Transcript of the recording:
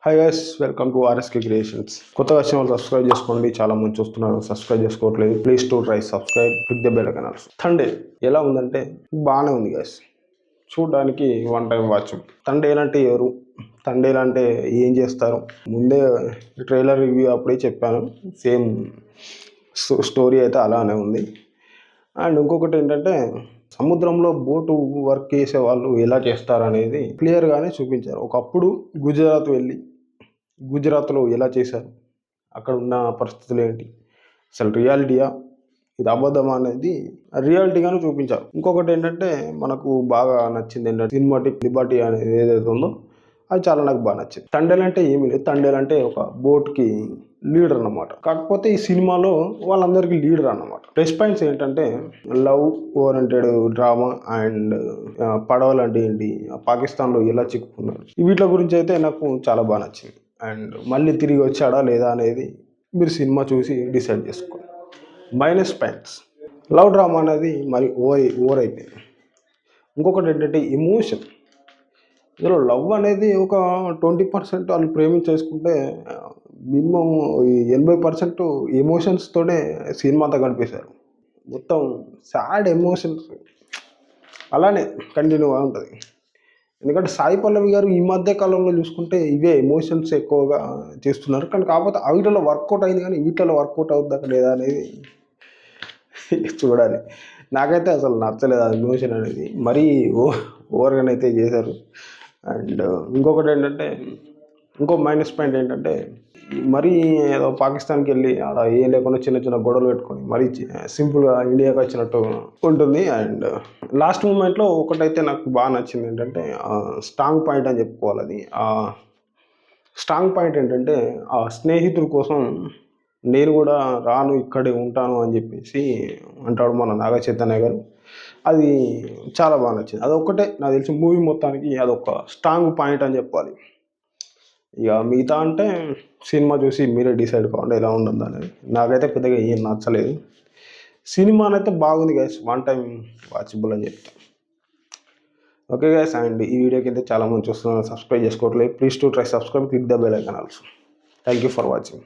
Hi guys, welcome to RSK creations. కొత్తగా వచ్చిన వాళ్ళు సబ్స్క్రైబ్ చేసుకోండి. చాలా మంది చూస్తున్నారు, సబ్స్క్రైబ్ చేసుకోవట్లేదు. Please to try subscribe, click the bell icon also. థండే ఎలా ఉందంటే బాగానే ఉంది గైస్, చూడడానికి వన్ టైం వాచ్. తండేలు అంటే ఎవరు, తండేలు అంటే ఏం చేస్తారు, ముందే ట్రైలర్ రివ్యూ అప్పుడే చెప్పాను. సేమ్ స్టోరీ అయితే అలానే ఉంది. అండ్ ఇంకొకటి ఏంటంటే సముద్రంలో బోటు వర్క్ చేసే వాళ్ళు ఎలా చేస్తారనేది క్లియర్గానే చూపించారు. ఒకప్పుడు గుజరాత్లో ఎలా చేశారు, అక్కడ ఉన్న పరిస్థితులు ఏంటి, అసలు రియాలిటీయా ఇది అబద్ధం అనేది రియాలిటీగానే చూపించారు. ఇంకొకటి ఏంటంటే మనకు బాగా నచ్చింది ఏంటంటే సినిమాటిక్ లిబర్టీ అనేది ఏదైతే ఉందో అది చాలా నాకు బాగా నచ్చింది. తండేలు అంటే ఏమీ లేదు, తండేలు అంటే ఒక బోట్కి లీడర్ అన్నమాట. కాకపోతే ఈ సినిమాలో వాళ్ళందరికీ లీడర్ అన్నమాట. ప్లస్ పాయింట్స్ ఏంటంటే లవ్ ఓరియంటెడ్ డ్రామా అండ్ పడవలు అంటే ఏంటి, పాకిస్తాన్లో ఎలా చిక్కుకున్నారు, వీటి గురించి అయితే నాకు చాలా బాగా నచ్చింది. అండ్ మళ్ళీ తిరిగి వచ్చాడా లేదా అనేది మీరు సినిమా చూసి డిసైడ్ చేసుకోండి. మైనస్ పాయింట్స్, లవ్ డ్రామా అనేది మరి ఓవర్ అయిపోయింది. ఇంకొకటి ఏంటంటే ఎమోషన్. ఇందులో లవ్ అనేది ఒక 20% వాళ్ళు ప్రేమించేసుకుంటే మినిమం 80% ఎమోషన్స్తోనే సినిమా అంతా గడిపేశారు. మొత్తం సాడ్ ఎమోషన్స్ అలానే కంటిన్యూగా ఉంటుంది. ఎందుకంటే సాయి పల్లవి గారు ఈ మధ్య కాలంలో చూసుకుంటే ఇవే ఎమోషన్స్ ఎక్కువగా చేస్తున్నారు. కానీ కాకపోతే వీటిలో వర్కౌట్ అయింది, కానీ వీటిలో వర్కౌట్ అవుతుందా లేదా అనేది చూడాలి. నాకైతే అసలు నచ్చలేదు ఆ ఎమోషన్ అనేది, మరీ ఓవర్గానే అయితే చేశారు. అండ్ ఇంకొకటి ఏంటంటే ఇంకో మైనస్ పాయింట్ ఏంటంటే మరీ ఏదో పాకిస్తాన్కి వెళ్ళి అలా ఏం లేకుండా చిన్న చిన్న గొడవలు పెట్టుకొని మరీ సింపుల్గా ఇండియాకి వచ్చినట్టు ఉంటుంది. అండ్ లాస్ట్ మూమెంట్లో ఒకటైతే నాకు బాగా నచ్చింది ఏంటంటే స్ట్రాంగ్ పాయింట్ అని చెప్పుకోవాలి. అది స్ట్రాంగ్ పాయింట్ ఏంటంటే ఆ స్నేహితుల కోసం నేను కూడా రాను, ఇక్కడే ఉంటాను అని చెప్పేసి అంటాడు మన నాగ చైతన్య గారు. అది చాలా బాగా నచ్చింది. అదొక్కటే నాకు తెలిసి మూవీ మొత్తానికి అదొక స్ట్రాంగ్ పాయింట్ అని చెప్పాలి. ఇక మిగతా అంటే సినిమా చూసి మీరే డిసైడ్ కావండి ఎలా ఉండదు అనేది. నాకైతే పెద్దగా ఏం నచ్చలేదు. సినిమానైతే బాగుంది గైస్, వన్ టైం వాచబుల్ అని చెప్తాను. ఓకే గైస్, అండ్ ఈ వీడియోకి అయితే చాలామంది చూస్తున్నారు, సబ్స్క్రైబ్ చేసుకోవట్లేదు. Please to try subscribe, click the bell icon also. Thank you for watching.